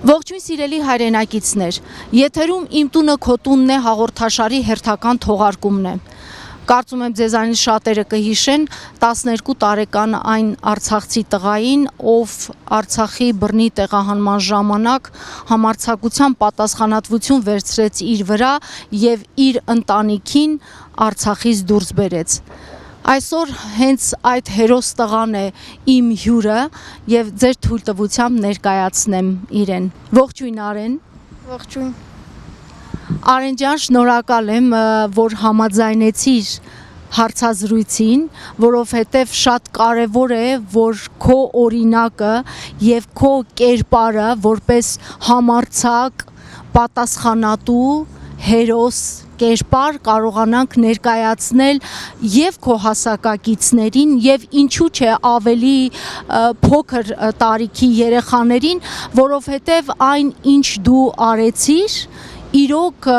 Ողջույն սիրելի հայրենակիցներ, եթերում Իմ տունը քո տունն է հաղորդաշարի հերթական թողարկումն է։ Կարծում եմ ձեզանից շատերը կհիշեն 12 տարեկան այն արցախցի տղային, ով Արցախի բռնի տեղահանման ժամանակ համարձակության պատասխանատվություն վերցրեց իր վրա եւ իր ընտանիքին Արցախից դուրս բերեց։ Այսօր հենց այդ հերոս տղան է իմ հյուրը եւ ձեր թույլտվությամբ ներկայացնեմ իրեն։ Ողջույն Արեն։ Ողջույն։ Արեն ջան, շնորհակալ եմ, որ համաձայնեցիր հարցազրույցին, որովհետև շատ կարևոր է, որ քո օրինակը եւ քո կերպարը որպես համարձակ, պատասխանատու, հերոս կերպար կարողանանք ներկայացնել եւ քո հասակակիցներին եւ ինչու՞ չէ ավելի փոքր տարիքի երեխաներին, որովհետեւ այն ինչ դու արեցիր, իրոք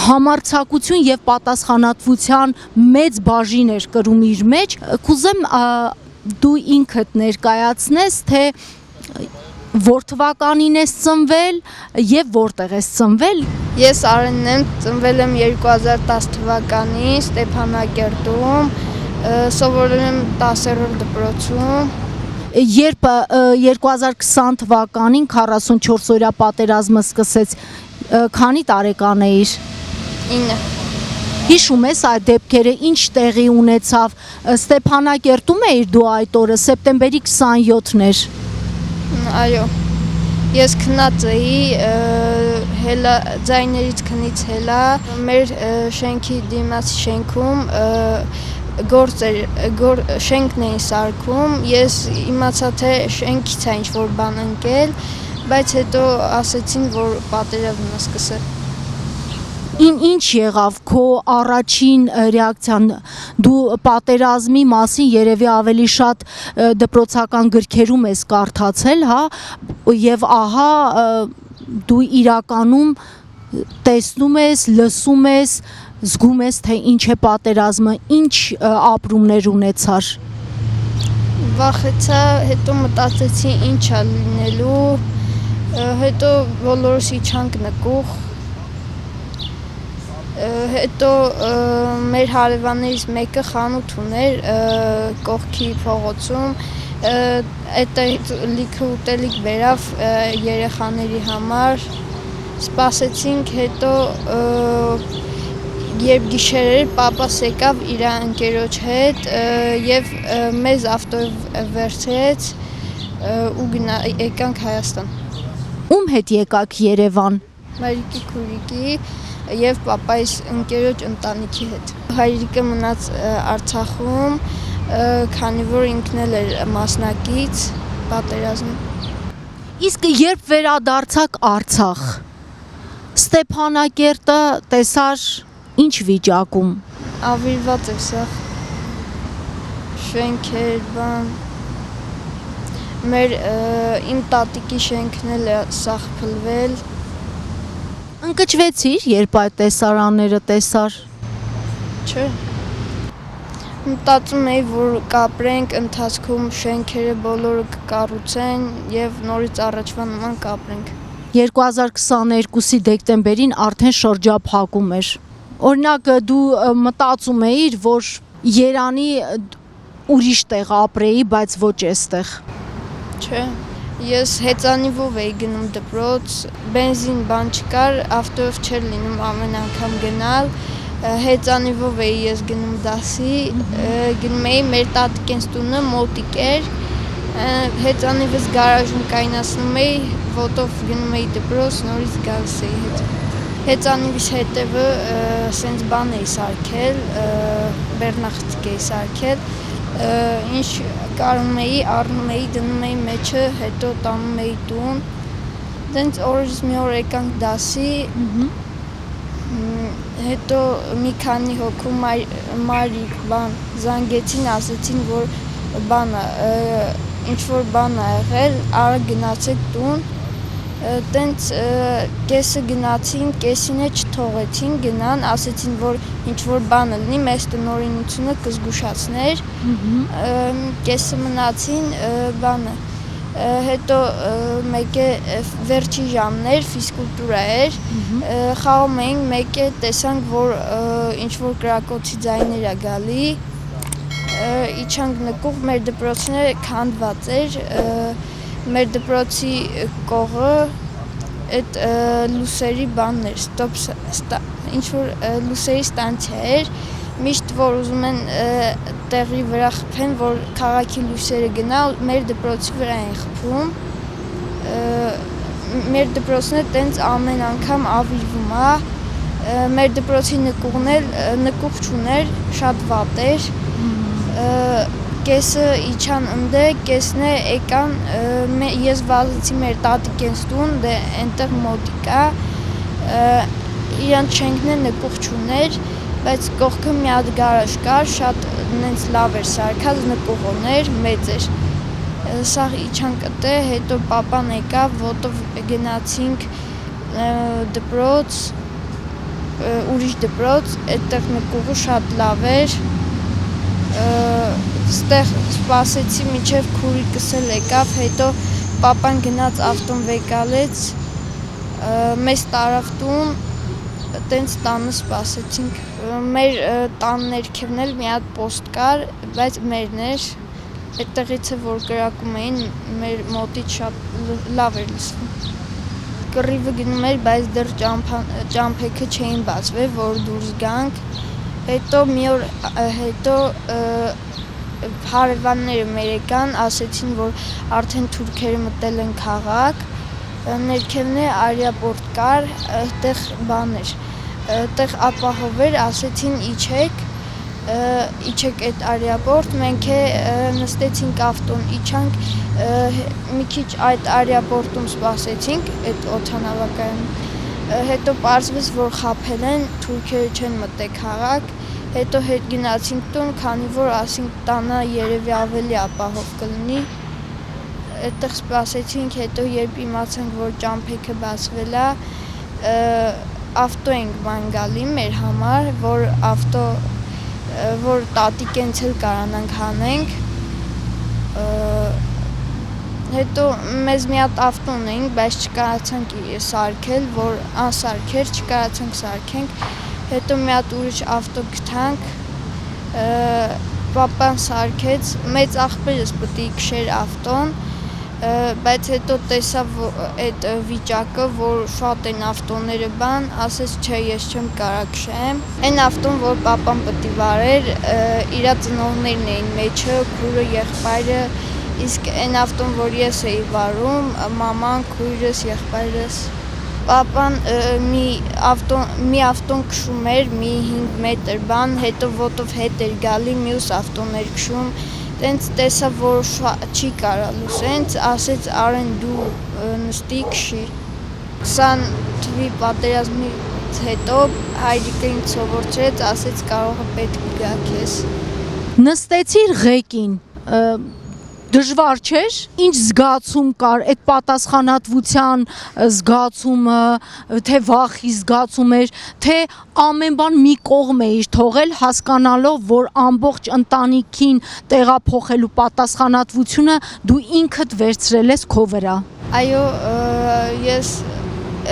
համարձակություն եւ պատասխանատվության մեծ բաժին էր կրում իր մեջ։ Կուզեմ դու ինքդ ներկայացնես, թե որ թվականին ես ծնվել եւ որտեղ ես ծնվել։ Ես Արենն եմ, ծնվել եմ 2010 թվականին Ստեփանակերտում, սովորել եմ 10-րդ դպրոցում։ Երբ 2020 թվականին 44-օրյա պատերազմը սկսեց, քանի տարեկան էիր։ 9։ Հիշում ես այդ դեպքերը, ինչ տեղի ունեցավ։ Ստեփանակերտում էիր դու այդ օրը, սեպտեմբերի 27-ն էր։ Այո, ես քնած էի, հելա ձայներից քնից հելա, մեր շենքի դիմաց շենքում շենքն էին սարքում, ես իմացա, թե շենքից է ինչ-որ բան ընկել, բայց հետո ասեցին, որ պատերազմն է սկսել։ Ինչ եղավ քո առաջին ռեակցիան, դու պատերազմի մասին երևի ավելի շատ դպրոցական գրքերում ես կարդացել, հա, եւ ահա դու իրականում տեսնում ես, լսում ես, զգում ես, թե ինչ է պատերազմը, ինչ ապրումներ ունեցար։ Վախեցա, հետո մտածեցի ինչ է լինելու, հետո բոլորս իջանք նկուղ, հետո մեր հարևաններից մեկը խանութ ուներ կողքի փողոցում, այդ լիքը ուտելիք բերավ երեխաների համար, սպասեցինք, հետո երբ գիշեր էր, պապաս եկավ իր ընկերոջ հետ եւ մեզ ավտոյով վերցրեց ու եկանք Հայաստան։ Ում հետ եկաք Երևան։ Մայրիկի, քուրիկի եւ պապայիս ընկերոջ ընտանիքի հետ։ Հայրիկը մնաց Արցախում, քանի որ ինքն էլ էր մասնակից պատերազմի։ Իսկ երբ վերադարձաք Արցախ, Ստեփանակերտը տեսար ինչ վիճակում։ Ավիրված էր սա։ Շենքեր, բան։ Իմ տատիկի շենքն էլ է սաղ փլվել։ Ընկճվեցիր, երբ այդ տեսարանները տեսար։ Չէ։ Մտածում էի, որ կապրենք, ընթացքում շենքերը բոլորը կկառուցեն եւ նորից առաջվա նման կապրենք։ 2022-ի դեկտեմբերին արդեն շրջափակում էր։ Օրինակ դու մտածում էիր, որ Երանի ուրիշ տեղ ապրեի, բայց ոչ էստեղ։ Չէ։ Ես հեծանիվով էի գնում դպրոց, բենզին բան չկար, ավտոյով չէր լինում ամեն անգամ գնալ, հեծանիվով էի ես գնում դասի, գնում էի մեր տատիկենց տունը մոտիկ էր, հեծանիվս գարաժում կայնացնում էի, ոտով գնում էի դպրոց, նորից գալիս էի հետ։ Հեծանիվիս հետևը սենց բան էի սարքել, բեռնախցիկ էի սարքել, ինչ կարում էի, առնում էի, դնում էի մեջը, հետո տանում էի տուն, դենց օրից մի օր եկանք դասի, հետո մի քանի հոգու մարիկ բան զանգեցին, ասեցին, որ բանը, ինչ-որ բան ա եղել, արա գնացեք տուն, տենց կեսը գնացին, կեսին է չթողեցին, գնան, ասեցին, որ ինչ-որ բանը լինի, մեզ տնօրինությունը կզգուշացներ, կեսը մնացին, բանը, հետո մեկ է վերջի ժամն էր, ֆիզկուլտուրա էր, խաղում էինք, մեկ է տեսանք, որ ինչ-որ կրակոցի ձայներ է գալի, իջանք նկուղ, մեր դպրոցն քանդված էր, մեր դպրոցի կողը այդ լուսերի բանն էր, ինչ-որ լուսերի ստանցիա էր, միշտ որ ուզում են տեղի վրա խփեն, որ քաղաքի լույսերը գնա, մեր դպրոցի վրա են խփում, մեր դպրոցն տենց ամեն անգամ ավիրվում է, մեր դպրոցի նկուղն էլ նկուղ չուներ, շատ վատ էր, կեսը իջան ընդե, կեսն է եկան, ես վազեցի մեր տատիկենց տուն, դե այնտեղ մոտիկա, իրանց շենքն է նկուղ չուներ, բայց կողքը մի հատ գարաժ կար, շատ նենց լավ էր սարքած, նկուղոն էր, մեծ էր, սաղ իջանք ըտե, հետո պապան եկավ, ոտով գնացինք դպրոց, ուրիշ դպրոց, այդտեղ նկուղը շատ լավ էր, ստեղ սպասեցի մինչև քուրիկս էլ եկավ, հետո պապան գնաց ավտոն վեկալեց, մեզ տարավ տուն, տենց տանը սպասեցինք, մեր տան ներքևն էլ մի հատ պոստ կար, բայց մերն էր, այդտեղից է որ կրակում էին, մեր մոտից շատ լավ էր լսվում, կռիվը գնում էր, բայց դեռ ճամփեքը չէին բացվել, որ դուրս գանք, հետո մի օր հետո հարևանները մեր եկան, ասեցին, որ արդեն թուրքերը մտել են քաղաք, ներքևն է արիապորտ կար, այդտեղ բան էր, այդտեղ ապահով էր, ասեցին իջեք այդ արիապորտ, մենք նստեցինք ավտոն, իջանք, մի քիչ այդ արիապորտում սպասեցինք, այդ օդանավակայանում, հետո պարզվեց, որ խաբել են, թուրքերը չեն մտել քաղաք, հետո հետ գնացինք տուն, քանի որ ասինք տանը երևի ավելի ապահով կլինի, այդտեղ սպասեցինք, հետո երբ իմացանք, որ ճամփեքը բացվել է, ավտո ենք բան գալի մեր համար, որ տատիկենց էլ կարանանք հանենք, հետո մեզ մի հատ ավտո ունեինք, բայց չկարացանք սարքել, որ անսարքեր, չկարացանք սարքենք, հետո մի հատ ուրիշ ավտո գտանք, պապան սարքեց, մեծ աղբերս պետք է քշեր ավտոն, բայց հետո տեսավ այդ վիճակը, որ շատ են ավտոները բան, ասեց չէ, ես չեմ կարա քշեմ, այն ավտոն, որ պապան պետք է վարեր, իրա ծնողներն էին մեջը, քուրը, եղբայրը, իսկ այն ավտոն, որ ես էի վարում, մաման, քույրս, եղբայրս, պապան մի ավտոն քշում էր, մի 5 մետր բան, հետո ոտով հետ էր գալի, մյուս ավտոն էր քշում, տենց տեսավ, որ չի կարա լուսենց, ասեց արեն դու նստի քշի, 20 թվի պատերազմից հետո հայրիկը ինձ սովորեցրեց, ասեց կարող է պետք գա քեզ։ Նստեցիր ղեկին, դժվար չէր, ինչ զգացում կար, այդ պատասխանատվության զգացումը, թե վախի զգացում էր, թե ամեն բան մի կողմ էիր թողել, հասկանալով, որ ամբողջ ընտանիքին տեղափոխելու պատասխանատվությունը դու ինքդ վերցրել ես քո վրա։ Այո, ես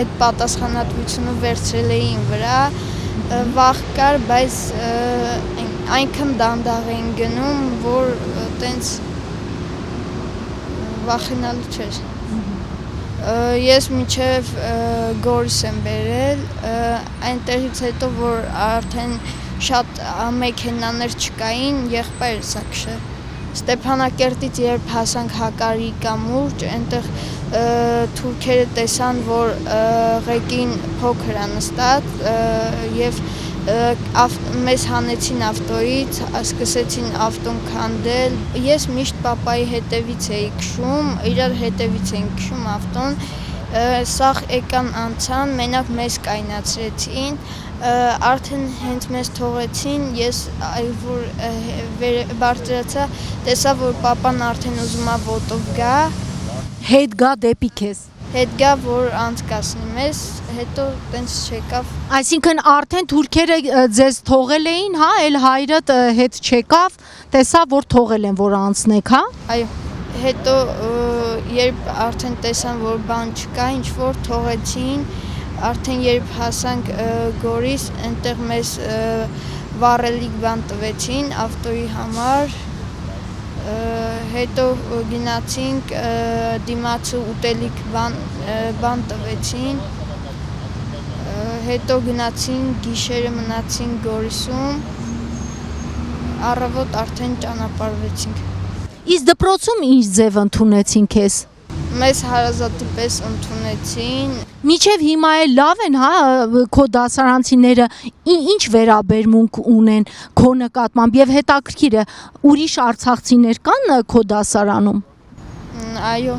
այդ պատասխանատվությունը վերցրել էի իմ վրա, վախ կար, բայց այնքան դանդաղ էին գնում, որ տենց վախենալու չէր։ Ես մինչև Գորիս եմ բերել, այնտեղից հետո, որ արդեն շատ մեքենաներ չկային, եղբայրս ա քշել։ Ստեփանակերտից երբ հասանք Հակարի կամուրջ, այնտեղ թուրքերը տեսան, որ ղեկին փոքր ա նստած եւ մեզ հանեցին ավտոյից, սկսեցին ավտոն քանդել, ես միշտ պապայի հետևից էի քշում, իրար հետևից էինք քշում ավտոն, սաղ եկան անցան, մենակ մեզ կայնացրեցին, արդեն հենց մեզ թողեցին, ես որ բարձրացա, տեսա, որ պապան արդեն ուզում ա ոտով գա, հետ գա դեպի քեզ։ Հետ գա, որ անցկացնի մեզ, հետո տենց չեկավ։ Այսինքն արդեն թուրքերը ձեզ թողել էին, հա, էլ հայրդ հետ չեկավ, տեսա, որ թողել են, որ անցնեք, հա։ Այո, Հետո երբ արդեն տեսան, որ բան չկա, ինչ որ թողեցին, արդեն երբ հասանք Գորիս, այնտեղ մեզ վառելիք բան տվեցին ավտոյի համար, հետո գնացինք դիմացը ուտելիք բան տվեցին, հետո գնացինք գիշերը մնացինք Գորիսում, առավոտ արդեն ճանապարհվեցինք։ Իսկ դպրոցում ինչ ձև ընդունեցին քեզ։ Մեզ հարազատի պես ընդունեցին։ Մինչև հիմա էլ լավ են, հա, քո դասարանցիները ինչ վերաբերմունք ունեն քո նկատմամբ եւ հետաքրքիր է, ուրիշ արցախցիներ կան քո դասարանում։ Այո։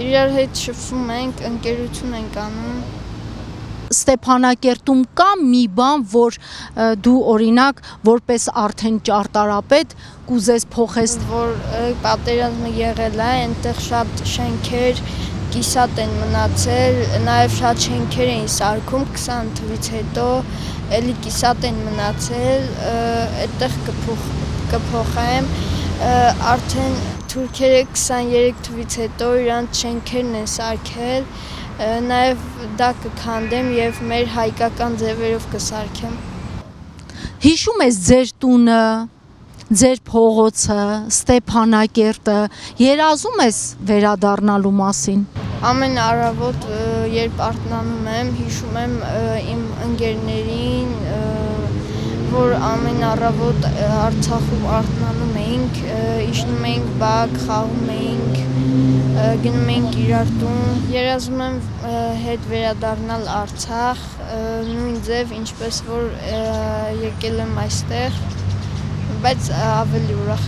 Իրար հետ շփվում ենք, ընկերություն ենք անում։ Ստեփանակերտում կա մի բան, որ դու օրինակ որպես արդեն ճարտարապետ կուզես փոխես, որ պատերազմը եղել է, այնտեղ շատ շենքեր կիսատ են մնացել, նաև շատ շենքեր էին սարքում 20 թվից հետո, էլի կիսատ են մնացել, այդտեղ կփոխեմ, արդեն թուրքերը 23 թվից հետո իրանց շենքերն են սարքել, նաև դա կքանդեմ եւ մեր հայկական ձևերով կսարքեմ։ Հիշում ես ձեր տունը, ձեր փողոցը, Ստեփանակերտը, երազում ես վերադառնալու մասին։ Ամեն առավոտ, երբ արթնանում եմ, հիշում եմ իմ ընկերներին, որ ամեն առավոտ Արցախում արթնանում էինք, իջնում էինք բակ, խաղում էինք, գնում էինք իրար տուն։ Երազում եմ հետ վերադառնալ Արցախ, նույն ձև, ինչպես որ եկել եմ այստեղ, բայց ավելի ուրախ։